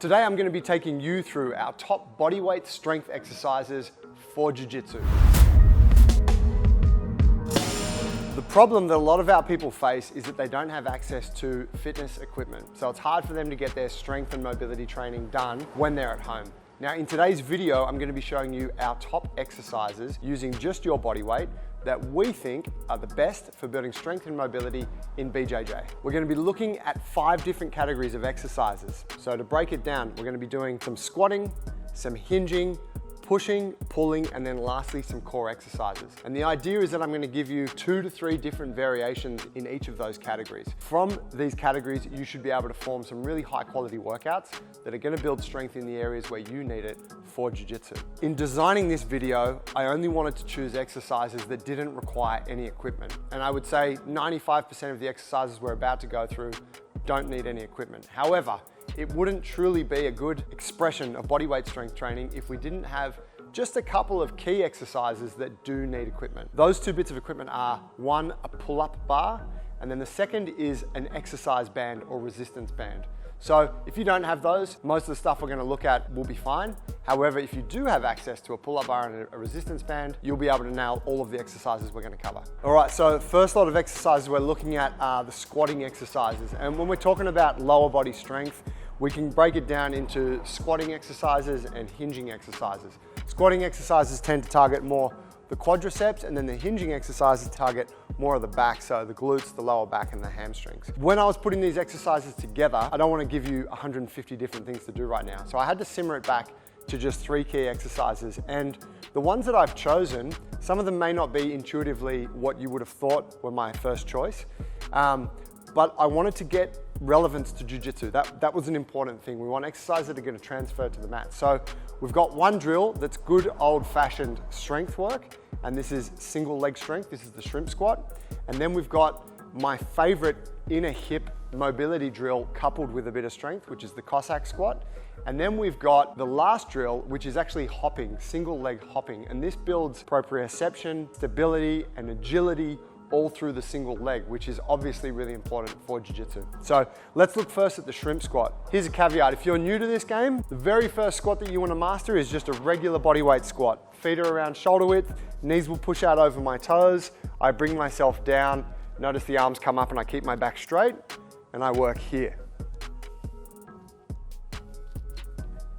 Today I'm going to be taking you through our top bodyweight strength exercises for Jiu Jitsu. The problem that a lot of our people face is that they don't have access to fitness equipment. So it's hard for them to get their strength and mobility training done when they're at home. Now in today's video, I'm going to be showing you our top exercises using just your body weight that we think are the best for building strength and mobility in BJJ. We're going to be looking at 5 different categories of exercises. So to break it down, we're going to be doing some squatting, some hinging, pushing, pulling, and then lastly some core exercises. And the idea is that I'm going to give you 2 to 3 different variations in each of those categories. From these categories, you should be able to form some really high quality workouts that are going to build strength in the areas where you need it for Jiu Jitsu. In designing this video, I only wanted to choose exercises that didn't require any equipment. And I would say 95% of the exercises we're about to go through don't need any equipment. However, it wouldn't truly be a good expression of bodyweight strength training if we didn't have just a couple of key exercises that do need equipment. Those 2 bits of equipment are, one, a pull-up bar, and then the second is an exercise band or resistance band. So if you don't have those, most of the stuff we're going to look at will be fine. However, if you do have access to a pull-up bar and a resistance band, you'll be able to nail all of the exercises we're going to cover. All right, so first lot of exercises we're looking at are the squatting exercises. And when we're talking about lower body strength, we can break it down into squatting exercises and hinging exercises. Squatting exercises tend to target more the quadriceps, and then the hinging exercises target more of the back, so the glutes, the lower back, and the hamstrings. When I was putting these exercises together, I don't want to give you 150 different things to do right now. So I had to simmer it back to just 3 key exercises. And the ones that I've chosen, some of them may not be intuitively what you would have thought were my first choice. But I wanted to get relevance to Jiu Jitsu. That was an important thing. We want exercises that are going to transfer to the mat. So we've got one drill that's good old-fashioned strength work, and this is single leg strength. This is the shrimp squat. And then we've got my favorite inner hip mobility drill coupled with a bit of strength, which is the cossack squat. And then we've got the last drill, which is actually hopping, single leg hopping. And this builds proprioception, stability, and agility all through the single leg, which is obviously really important for Jiu Jitsu. So let's look first at the shrimp squat. Here's a caveat. If you're new to this game, the very first squat that you want to master is just a regular bodyweight squat. Feet are around shoulder width, knees will push out over my toes. I bring myself down. Notice the arms come up and I keep my back straight and I work here.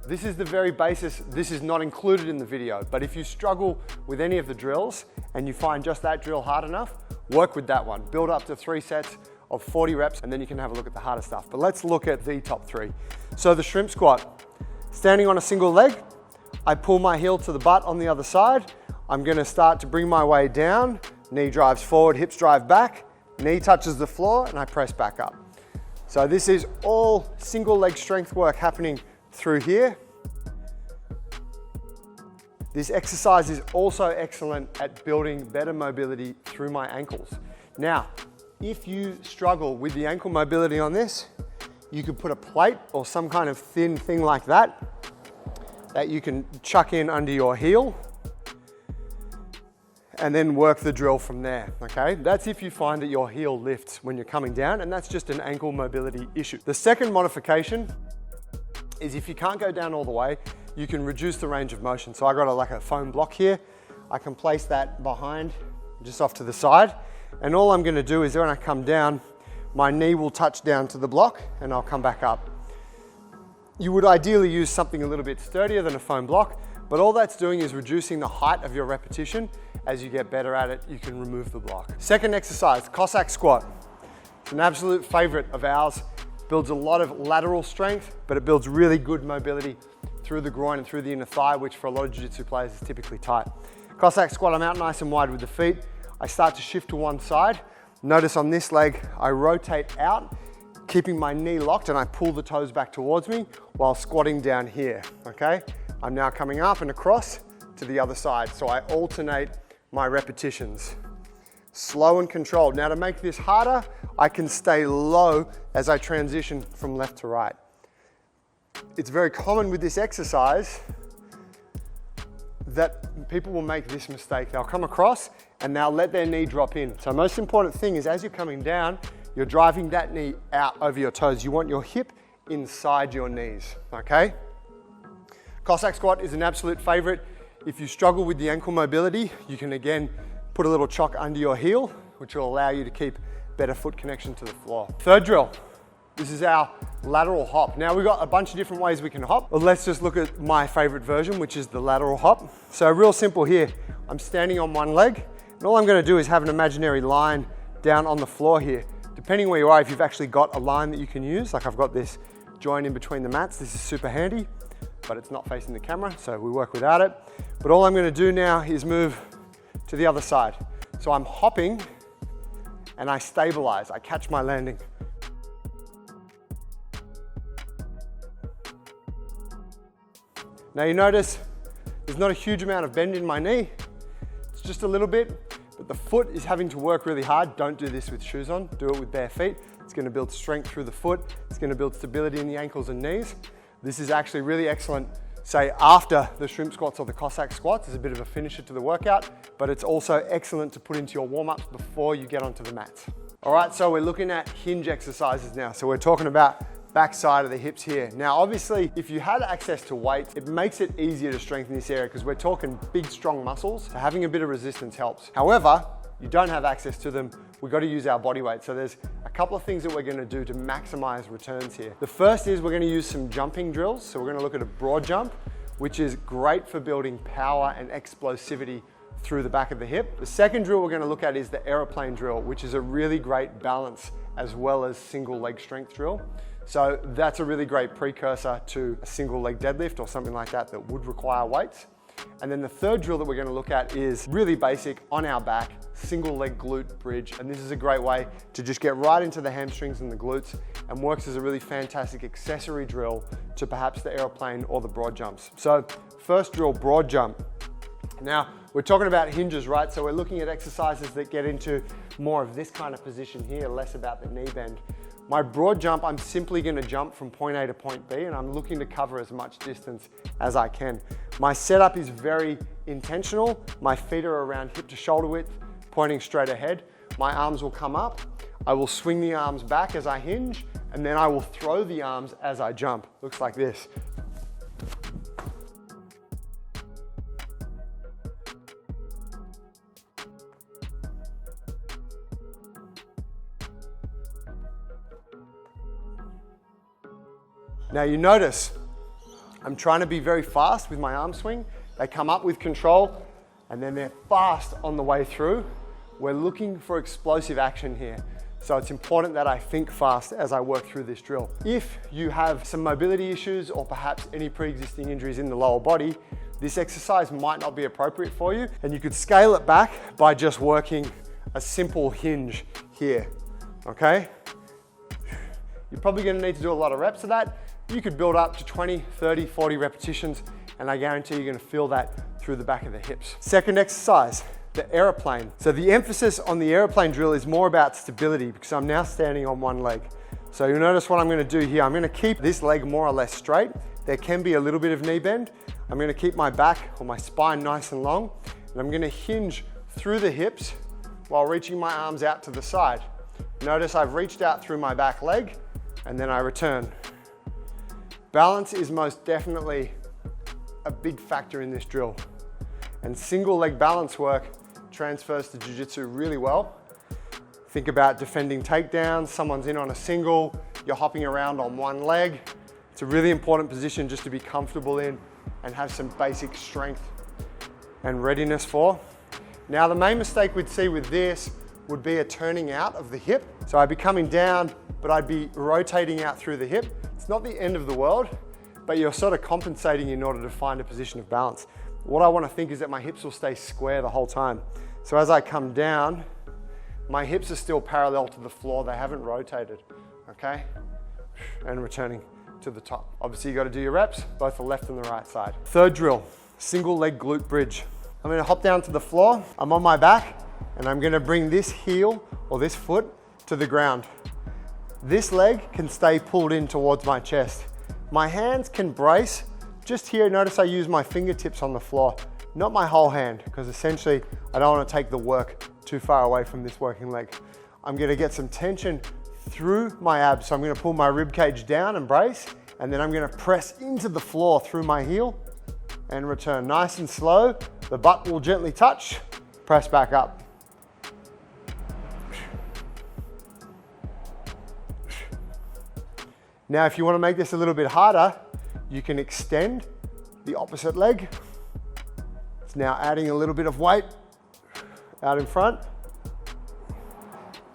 This is the very basis. This is not included in the video, but if you struggle with any of the drills and you find just that drill hard enough, work with that one. Build up to 3 sets of 40 reps and then you can have a look at the harder stuff. But let's look at the top 3. So the shrimp squat, standing on a single leg, I pull my heel to the butt on the other side. I'm going to start to bring my way down. Knee drives forward, hips drive back, knee touches the floor and I press back up. So this is all single leg strength work happening through here. This exercise is also excellent at building better mobility through my ankles. Now, if you struggle with the ankle mobility on this, you could put a plate or some kind of thin thing like that you can chuck in under your heel and then work the drill from there, okay? That's if you find that your heel lifts when you're coming down, and that's just an ankle mobility issue. The second modification is if you can't go down all the way, you can reduce the range of motion. So I got like a foam block here. I can place that behind, just off to the side. And all I'm gonna do is when I come down, my knee will touch down to the block and I'll come back up. You would ideally use something a little bit sturdier than a foam block, but all that's doing is reducing the height of your repetition. As you get better at it, you can remove the block. Second exercise, Cossack squat. It's an absolute favorite of ours. Builds a lot of lateral strength, but it builds really good mobility through the groin and through the inner thigh, which for a lot of jiu-jitsu players is typically tight. Cossack squat, I'm out nice and wide with the feet. I start to shift to one side. Notice on this leg, I rotate out, keeping my knee locked, and I pull the toes back towards me while squatting down here, okay? I'm now coming up and across to the other side. So I alternate my repetitions. Slow and controlled. Now to make this harder, I can stay low as I transition from left to right. It's very common with this exercise that people will make this mistake. They'll come across and they'll let their knee drop in. So most important thing is as you're coming down, you're driving that knee out over your toes. You want your hip inside your knees, okay? Cossack squat is an absolute favorite. If you struggle with the ankle mobility, you can again put a little chock under your heel, which will allow you to keep better foot connection to the floor. Third drill, this is our lateral hop. Now we've got a bunch of different ways we can hop, but let's just look at my favorite version, which is the lateral hop. So real simple here, I'm standing on one leg, and all I'm gonna do is have an imaginary line down on the floor here. Depending where you are, if you've actually got a line that you can use, like I've got this joint in between the mats, this is super handy, but it's not facing the camera, so we work without it. But all I'm gonna do now is move to the other side. So I'm hopping and I stabilize, I catch my landing. Now you notice there's not a huge amount of bend in my knee, it's just a little bit, but the foot is having to work really hard. Don't do this with shoes on, do it with bare feet. It's gonna build strength through the foot, it's gonna build stability in the ankles and knees. This is actually really excellent, say after the shrimp squats or the Cossack squats. It's a bit of a finisher to the workout, but it's also excellent to put into your warm-ups before you get onto the mats. All right, so we're looking at hinge exercises now. So we're talking about back side of the hips here. Now, obviously, if you had access to weights, it makes it easier to strengthen this area because we're talking big, strong muscles. So having a bit of resistance helps. However, you don't have access to them, we've got to use our body weight. So there's a couple of things that we're going to do to maximize returns here. The first is we're going to use some jumping drills. So we're going to look at a broad jump, which is great for building power and explosivity through the back of the hip. The second drill we're going to look at is the aeroplane drill, which is a really great balance as well as single leg strength drill. So that's a really great precursor to a single leg deadlift or something like that that would require weights. And then the third drill that we're going to look at is really basic on our back, single leg glute bridge. And this is a great way to just get right into the hamstrings and the glutes and works as a really fantastic accessory drill to perhaps the aeroplane or the broad jumps. So first drill, broad jump. Now we're talking about hinges, right? So we're looking at exercises that get into more of this kind of position here, less about the knee bend. My broad jump, I'm simply going to jump from point A to point B and I'm looking to cover as much distance as I can. My setup is very intentional. My feet are around hip to shoulder width, pointing straight ahead. My arms will come up. I will swing the arms back as I hinge and then I will throw the arms as I jump. Looks like this. Now you notice, I'm trying to be very fast with my arm swing. They come up with control and then they're fast on the way through. We're looking for explosive action here. So it's important that I think fast as I work through this drill. If you have some mobility issues or perhaps any pre-existing injuries in the lower body, this exercise might not be appropriate for you. And you could scale it back by just working a simple hinge here, okay? You're probably gonna need to do a lot of reps of that. You could build up to 20, 30, 40 repetitions, and I guarantee you're gonna feel that through the back of the hips. Second exercise, the aeroplane. So the emphasis on the aeroplane drill is more about stability because I'm now standing on one leg. So you'll notice what I'm gonna do here. I'm gonna keep this leg more or less straight. There can be a little bit of knee bend. I'm gonna keep my back or my spine nice and long, and I'm gonna hinge through the hips while reaching my arms out to the side. Notice I've reached out through my back leg, and then I return. Balance is most definitely a big factor in this drill. And single leg balance work transfers to Jiu Jitsu really well. Think about defending takedowns, someone's in on a single, you're hopping around on one leg. It's a really important position just to be comfortable in and have some basic strength and readiness for. Now the main mistake we'd see with this would be a turning out of the hip. So I'd be coming down, but I'd be rotating out through the hip. It's not the end of the world, but you're sort of compensating in order to find a position of balance. What I want to think is that my hips will stay square the whole time. So as I come down, my hips are still parallel to the floor. They haven't rotated, okay? And returning to the top. Obviously you got to do your reps, both the left and the right side. Third drill, single leg glute bridge. I'm going to hop down to the floor. I'm on my back and I'm going to bring this heel or this foot to the ground. This leg can stay pulled in towards my chest. My hands can brace. Just here, notice I use my fingertips on the floor, not my whole hand, because essentially I don't want to take the work too far away from this working leg. I'm going to get some tension through my abs. So I'm gonna pull my rib cage down and brace, and then I'm gonna press into the floor through my heel and return nice and slow. The butt will gently touch, press back up. Now, if you want to make this a little bit harder, you can extend the opposite leg. It's now adding a little bit of weight out in front.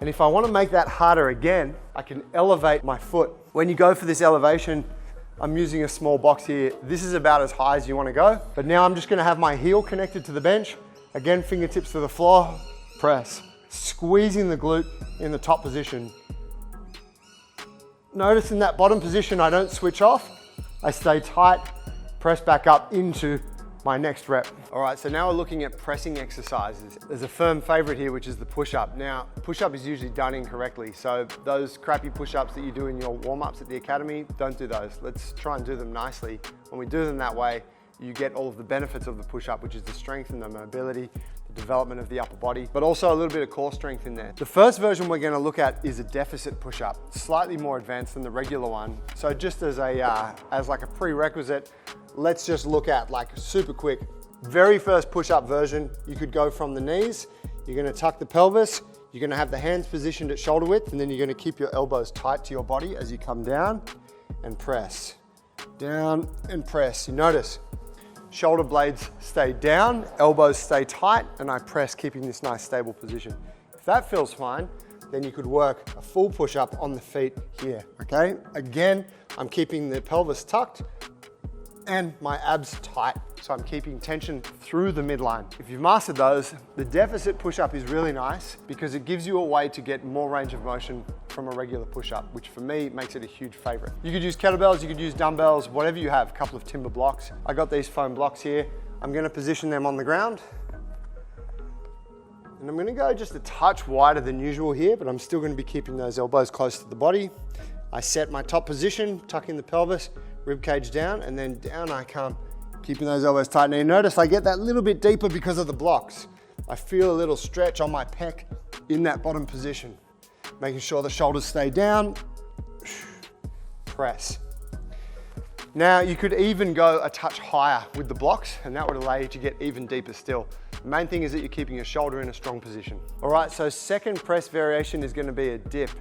And if I want to make that harder again, I can elevate my foot. When you go for this elevation, I'm using a small box here. This is about as high as you want to go. But now I'm just going to have my heel connected to the bench. Again, fingertips to the floor, press. Squeezing the glute in the top position. Notice in that bottom position, I don't switch off. I stay tight, press back up into my next rep. All right, so now we're looking at pressing exercises. There's a firm favorite here, which is the push-up. Now, push-up is usually done incorrectly. So those crappy push-ups that you do in your warm-ups at the academy, don't do those. Let's try and do them nicely. When we do them that way, you get all of the benefits of the push-up, which is the strength and the mobility, the development of the upper body, but also a little bit of core strength in there. The first version we're gonna look at is a deficit push-up, slightly more advanced than the regular one. So just as like a prerequisite, let's just look at like super quick. Very first push-up version, you could go from the knees, you're gonna tuck the pelvis, you're gonna have the hands positioned at shoulder width, and then you're gonna keep your elbows tight to your body as you come down and press. Down and press. You notice, shoulder blades stay down, elbows stay tight, and I press, keeping this nice stable position. If that feels fine, then you could work a full push-up on the feet here, okay? Again, I'm keeping the pelvis tucked and my abs tight, so I'm keeping tension through the midline. If you've mastered those, the deficit push-up is really nice because it gives you a way to get more range of motion from a regular push-up, which for me makes it a huge favorite. You could use kettlebells, you could use dumbbells, whatever you have, a couple of timber blocks. I got these foam blocks here. I'm gonna position them on the ground. And I'm gonna go just a touch wider than usual here, but I'm still gonna be keeping those elbows close to the body. I set my top position, tucking the pelvis, rib cage down, and then down I come, keeping those elbows tight. Now you notice I get that little bit deeper because of the blocks. I feel a little stretch on my pec in that bottom position. Making sure the shoulders stay down, press. Now you could even go a touch higher with the blocks, and that would allow you to get even deeper still. The main thing is that you're keeping your shoulder in a strong position. All right, so second press variation is gonna be a dip.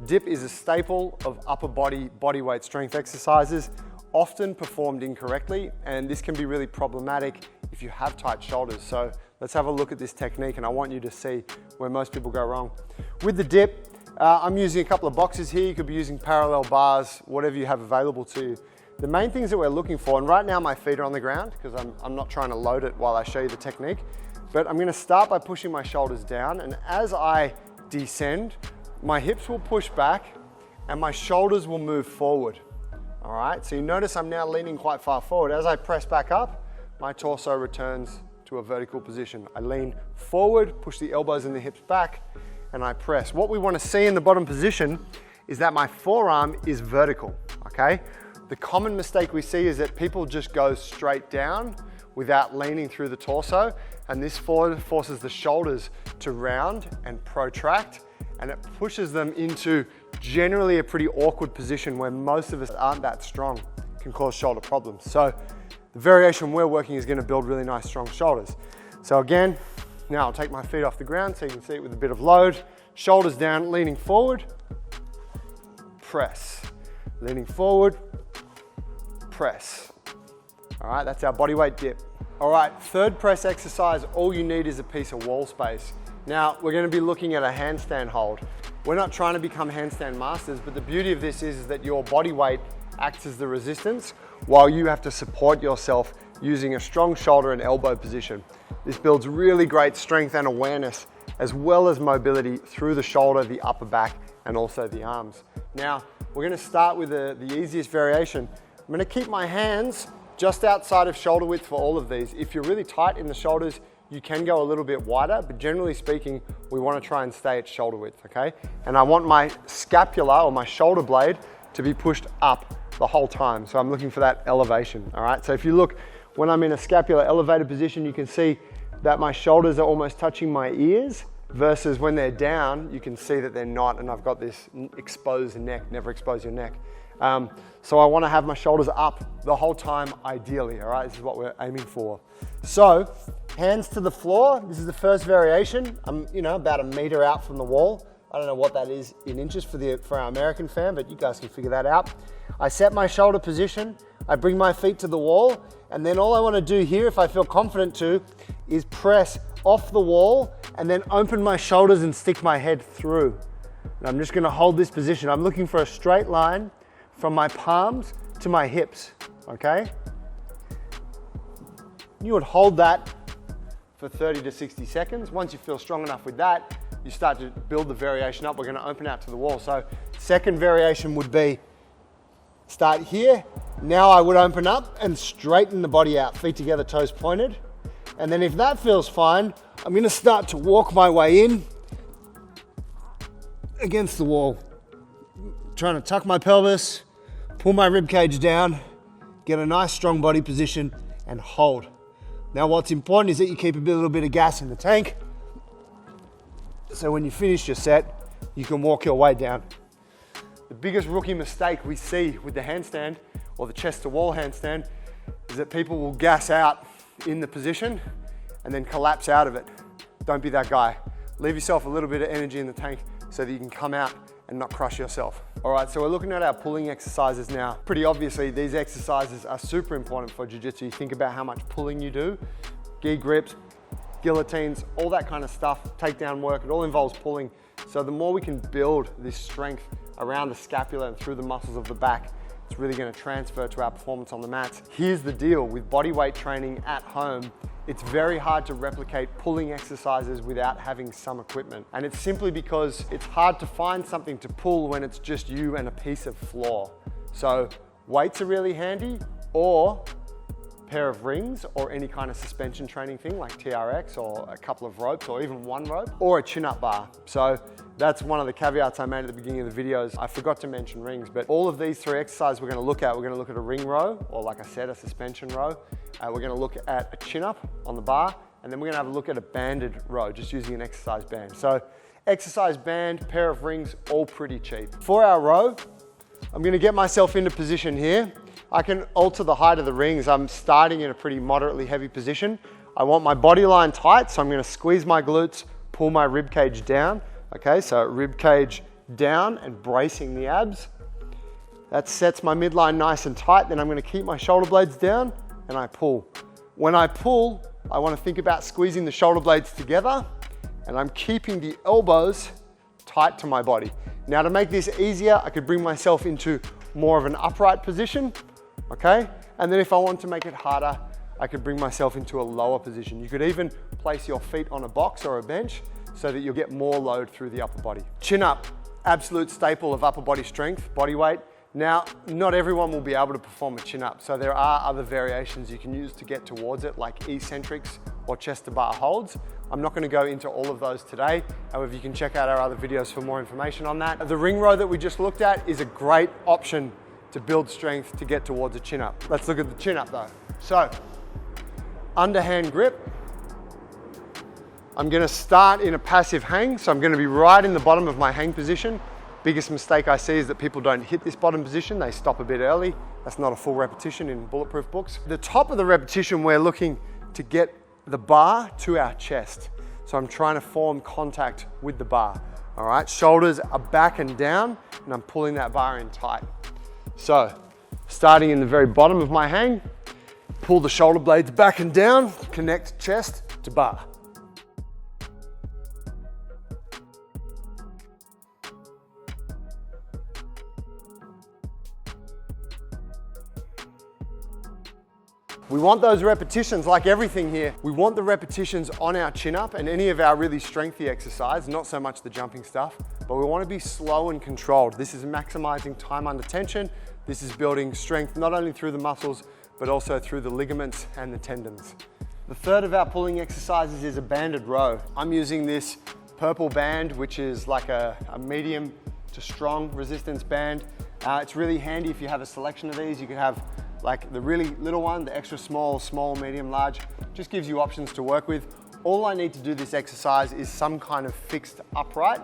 Dip is a staple of upper body bodyweight strength exercises, often performed incorrectly, and this can be really problematic if you have tight shoulders. So let's have a look at this technique, and I want you to see where most people go wrong. With the dip, I'm using a couple of boxes here. You could be using parallel bars, whatever you have available to you. The main things that we're looking for, and right now my feet are on the ground because I'm not trying to load it while I show you the technique, but I'm gonna start by pushing my shoulders down, and as I descend, my hips will push back and my shoulders will move forward. All right, so you notice I'm now leaning quite far forward. As I press back up, my torso returns to a vertical position. I lean forward, push the elbows and the hips back, and I press. What we want to see in the bottom position is that my forearm is vertical, okay? The common mistake we see is that people just go straight down without leaning through the torso, and this forces the shoulders to round and protract, and it pushes them into generally a pretty awkward position where most of us aren't that strong. It can cause shoulder problems. So the variation we're working is gonna build really nice, strong shoulders. So again, now I'll take my feet off the ground so you can see it with a bit of load. Shoulders down, leaning forward, press. Leaning forward, press. All right, that's our body weight dip. All right, third press exercise, all you need is a piece of wall space. Now, we're gonna be looking at a handstand hold. We're not trying to become handstand masters, but the beauty of this is that your body weight acts as the resistance while you have to support yourself using a strong shoulder and elbow position. This builds really great strength and awareness, as well as mobility through the shoulder, the upper back, and also the arms. Now, we're gonna start with the easiest variation. I'm gonna keep my hands just outside of shoulder width for all of these. If you're really tight in the shoulders, you can go a little bit wider, but generally speaking, we want to try and stay at shoulder width, okay? And I want my scapula or my shoulder blade to be pushed up the whole time. So I'm looking for that elevation, all right? So if you look, when I'm in a scapular elevated position, you can see that my shoulders are almost touching my ears, versus when they're down, you can see that they're not, and I've got this exposed neck, never expose your neck. So I wanna have my shoulders up the whole time, ideally, all right? This is what we're aiming for. So, hands to the floor. This is the first variation. I'm, about a meter out from the wall. I don't know what that is in inches for our American fan, but you guys can figure that out. I set my shoulder position, I bring my feet to the wall, and then all I wanna do here, if I feel confident to, is press off the wall and then open my shoulders and stick my head through. And I'm just gonna hold this position. I'm looking for a straight line from my palms to my hips, okay? You would hold that for 30 to 60 seconds. Once you feel strong enough with that, you start to build the variation up. We're gonna open out to the wall. So second variation would be, start here. Now I would open up and straighten the body out, feet together, toes pointed. And then if that feels fine, I'm gonna start to walk my way in against the wall. Trying to tuck my pelvis, pull my rib cage down, get a nice strong body position and hold. Now what's important is that you keep a little bit of gas in the tank. So when you finish your set, you can walk your way down. The biggest rookie mistake we see with the handstand or the chest to wall handstand is that people will gas out in the position and then collapse out of it. Don't be that guy. Leave yourself a little bit of energy in the tank so that you can come out and not crush yourself. All right, so we're looking at our pulling exercises now. Pretty obviously, these exercises are super important for Jiu-Jitsu. You think about how much pulling you do, gi grips, guillotines, all that kind of stuff, takedown work, it all involves pulling. So the more we can build this strength around the scapula and through the muscles of the back, it's really gonna transfer to our performance on the mats. Here's the deal with bodyweight training at home. It's very hard to replicate pulling exercises without having some equipment. And it's simply because it's hard to find something to pull when it's just you and a piece of floor. So weights are really handy, or a pair of rings, or any kind of suspension training thing like TRX, or a couple of ropes, or even one rope, or a chin-up bar. So that's one of the caveats I made at the beginning of the videos. I forgot to mention rings, but all of these three exercises we're gonna look at a ring row, or like I said, a suspension row. We're gonna look at a chin-up on the bar, and then we're gonna have a look at a banded row, just using an exercise band. So exercise band, pair of rings, all pretty cheap. For our row, I'm gonna get myself into position here. I can alter the height of the rings. I'm starting in a pretty moderately heavy position. I want my body line tight, so I'm gonna squeeze my glutes, pull my rib cage down. Okay, so rib cage down and bracing the abs. That sets my midline nice and tight. Then I'm gonna keep my shoulder blades down and I pull. When I pull, I wanna think about squeezing the shoulder blades together, and I'm keeping the elbows tight to my body. Now to make this easier, I could bring myself into more of an upright position, okay? And then if I want to make it harder, I could bring myself into a lower position. You could even place your feet on a box or a bench so that you'll get more load through the upper body. Chin up, absolute staple of upper body strength, body weight. Now, not everyone will be able to perform a chin up, so there are other variations you can use to get towards it, like eccentrics or chest to bar holds. I'm not gonna go into all of those today. However, you can check out our other videos for more information on that. The ring row that we just looked at is a great option to build strength to get towards a chin up. Let's look at the chin up though. So, underhand grip. I'm gonna start in a passive hang, so I'm gonna be right in the bottom of my hang position. Biggest mistake I see is that people don't hit this bottom position, they stop a bit early. That's not a full repetition in bulletproof books. The top of the repetition, we're looking to get the bar to our chest. So I'm trying to form contact with the bar. All right, shoulders are back and down, and I'm pulling that bar in tight. So, starting in the very bottom of my hang, pull the shoulder blades back and down, connect chest to bar. We want those repetitions, like everything here, we want the repetitions on our chin up and any of our really strengthy exercise, not so much the jumping stuff, but we want to be slow and controlled. This is maximizing time under tension. This is building strength not only through the muscles, but also through the ligaments and the tendons. The third of our pulling exercises is a banded row. I'm using this purple band, which is like a medium to strong resistance band. It's really handy if you have a selection of these. You could have like the really little one, the extra small, medium, large. Just gives you options to work with. All I need to do this exercise is some kind of fixed upright.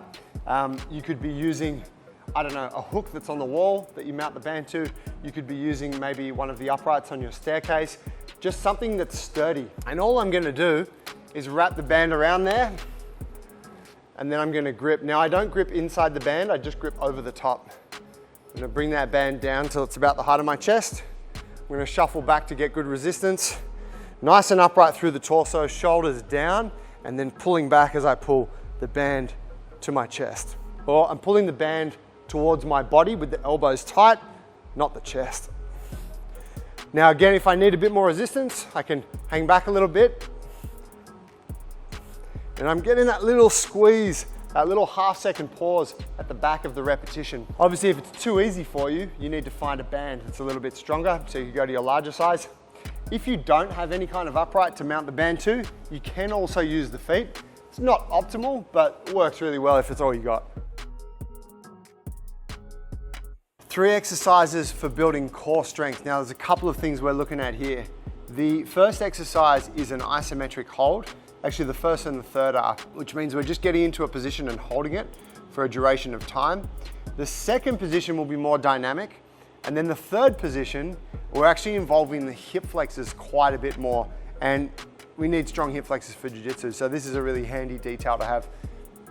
You could be using, I don't know, a hook that's on the wall that you mount the band to. You could be using maybe one of the uprights on your staircase, just something that's sturdy. And all I'm gonna do is wrap the band around there, and then I'm gonna grip. Now I don't grip inside the band, I just grip over the top. I'm gonna bring that band down till it's about the height of my chest. I'm gonna shuffle back to get good resistance. Nice and upright through the torso, shoulders down, and then pulling back as I pull the band to my chest. Or I'm pulling the band towards my body with the elbows tight, not the chest. Now again, if I need a bit more resistance, I can hang back a little bit. And I'm getting that little squeeze, that little half-second pause at the back of the repetition. Obviously, if it's too easy for you, you need to find a band that's a little bit stronger, so you can go to your larger size. If you don't have any kind of upright to mount the band to, you can also use the feet. It's not optimal, but it works really well if it's all you got. 3 exercises for building core strength. Now, there's a couple of things we're looking at here. The first exercise is an isometric hold. Actually, the first and the third are, which means we're just getting into a position and holding it for a duration of time. The second position will be more dynamic. And then the third position, we're actually involving the hip flexors quite a bit more. And we need strong hip flexors for Jiu Jitsu. So this is a really handy detail to have.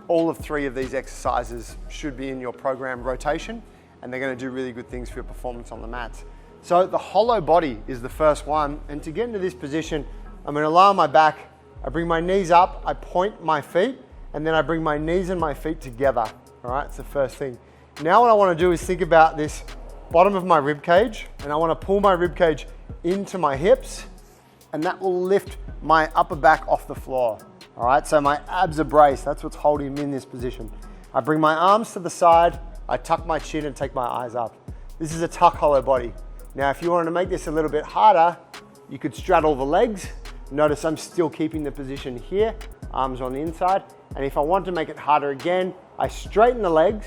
All of 3 of these exercises should be in your program rotation, and they're gonna do really good things for your performance on the mats. So the hollow body is the first one. And to get into this position, I'm gonna lie on my back, I bring my knees up, I point my feet, and then I bring my knees and my feet together. All right, it's the first thing. Now what I wanna do is think about this bottom of my rib cage, and I wanna pull my rib cage into my hips, and that will lift my upper back off the floor. All right, so my abs are braced, that's what's holding me in this position. I bring my arms to the side, I tuck my chin and take my eyes up. This is a tuck hollow body. Now, if you wanted to make this a little bit harder, you could straddle the legs. Notice I'm still keeping the position here, arms on the inside. And if I want to make it harder again, I straighten the legs,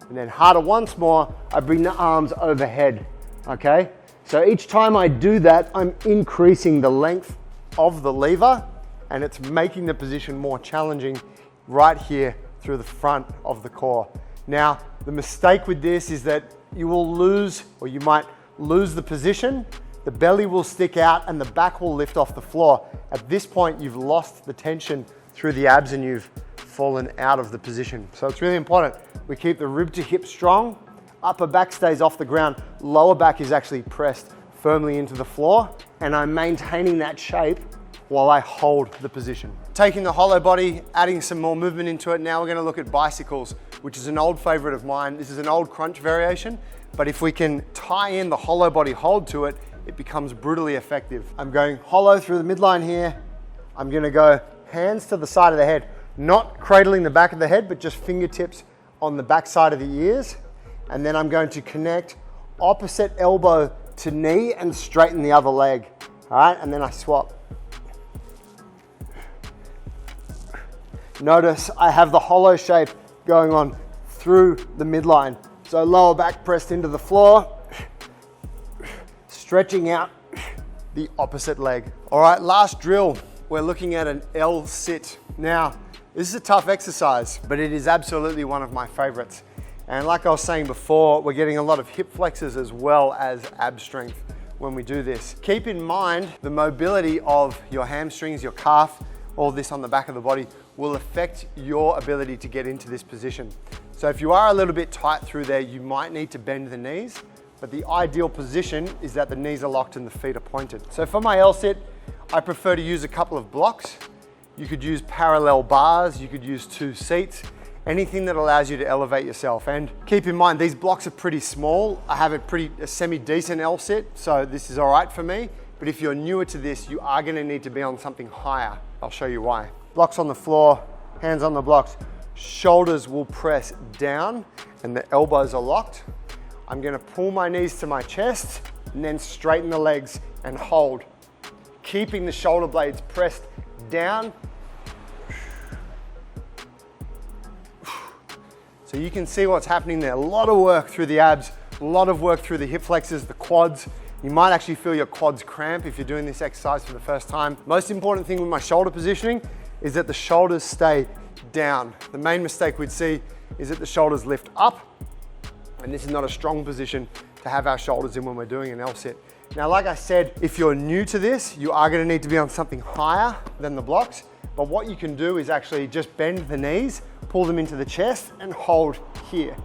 and then harder once more, I bring the arms overhead, okay? So each time I do that, I'm increasing the length of the lever, and it's making the position more challenging right here through the front of the core. Now, the mistake with this is that you will lose, or you might lose the position, the belly will stick out and the back will lift off the floor. At this point, you've lost the tension through the abs and you've fallen out of the position. So it's really important. We keep the rib to hip strong, upper back stays off the ground, lower back is actually pressed firmly into the floor, and I'm maintaining that shape while I hold the position. Taking the hollow body, adding some more movement into it. Now we're gonna look at bicycles, which is an old favorite of mine. This is an old crunch variation, but if we can tie in the hollow body hold to it, it becomes brutally effective. I'm going hollow through the midline here. I'm gonna go hands to the side of the head, not cradling the back of the head, but just fingertips on the back side of the ears. And then I'm going to connect opposite elbow to knee and straighten the other leg. All right, and then I swap. Notice I have the hollow shape going on through the midline. So lower back pressed into the floor, stretching out the opposite leg. All right, last drill, we're looking at an L sit. Now, this is a tough exercise, but it is absolutely one of my favorites. And like I was saying before, we're getting a lot of hip flexors as well as ab strength when we do this. Keep in mind the mobility of your hamstrings, your calf, all this on the back of the body will affect your ability to get into this position. So if you are a little bit tight through there, you might need to bend the knees, but the ideal position is that the knees are locked and the feet are pointed. So for my L sit, I prefer to use a couple of blocks. You could use parallel bars, you could use 2 seats, anything that allows you to elevate yourself. And keep in mind, these blocks are pretty small. I have a semi-decent L sit, so this is all right for me. But if you're newer to this, you are gonna need to be on something higher. I'll show you why. Blocks on the floor, hands on the blocks, shoulders will press down and the elbows are locked. I'm gonna pull my knees to my chest and then straighten the legs and hold, keeping the shoulder blades pressed down. So you can see what's happening there. A lot of work through the abs, a lot of work through the hip flexors, the quads, You might actually feel your quads cramp if you're doing this exercise for the first time. Most important thing with my shoulder positioning is that the shoulders stay down. The main mistake we'd see is that the shoulders lift up, and this is not a strong position to have our shoulders in when we're doing an L-sit. Now, like I said, if you're new to this, you are gonna need to be on something higher than the blocks, but what you can do is actually just bend the knees, pull them into the chest, and hold here.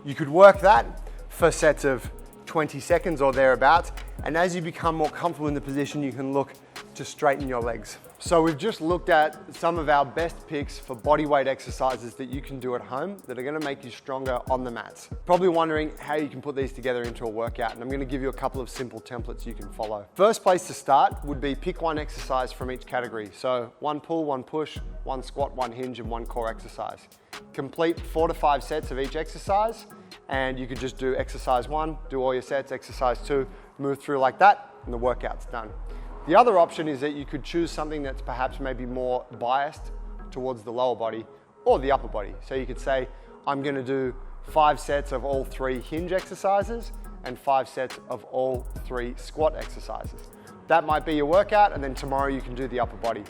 You could work that for sets of 20 seconds or thereabouts, and as you become more comfortable in the position, you can look to straighten your legs. So we've just looked at some of our best picks for bodyweight exercises that you can do at home that are gonna make you stronger on the mats. Probably wondering how you can put these together into a workout, and I'm gonna give you a couple of simple templates you can follow. First place to start would be pick one exercise from each category. So one pull, one push, one squat, one hinge, and one core exercise. Complete 4 to 5 sets of each exercise, and you could just do exercise 1, do all your sets, exercise 2, move through like that, and the workout's done. The other option is that you could choose something that's perhaps maybe more biased towards the lower body or the upper body. So you could say, I'm gonna do 5 sets of all 3 hinge exercises and 5 sets of all 3 squat exercises. That might be your workout, and then tomorrow you can do the upper body.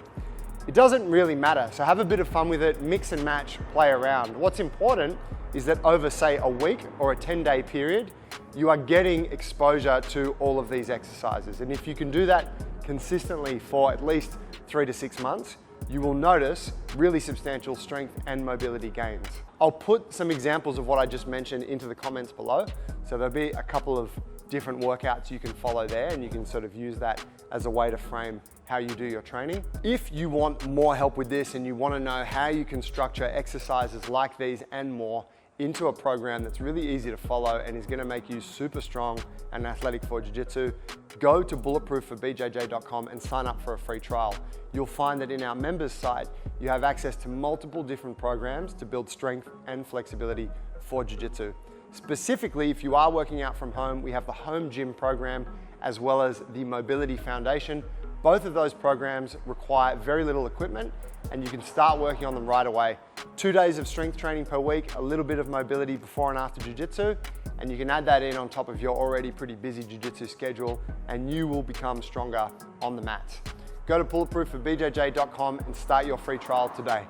It doesn't really matter, so have a bit of fun with it, mix and match, play around. What's important is that over, say, a week or a 10-day period, you are getting exposure to all of these exercises. And if you can do that consistently for at least 3 to 6 months, you will notice really substantial strength and mobility gains. I'll put some examples of what I just mentioned into the comments below. So there'll be a couple of different workouts you can follow there, and you can sort of use that as a way to frame how you do your training. If you want more help with this and you want to know how you can structure exercises like these and more into a program that's really easy to follow and is going to make you super strong and athletic for Jiu-Jitsu, go to bulletproofforbjj.com and sign up for a free trial. You'll find that in our members site, you have access to multiple different programs to build strength and flexibility for Jiu-Jitsu. Specifically, if you are working out from home, we have the home gym program as well as the mobility foundation. Both of those programs require very little equipment, and you can start working on them right away. 2 days of strength training per week, a little bit of mobility before and after Jiu-Jitsu, and you can add that in on top of your already pretty busy Jiu-Jitsu schedule, and you will become stronger on the mats. Go to bulletproofforbjj.com and start your free trial today.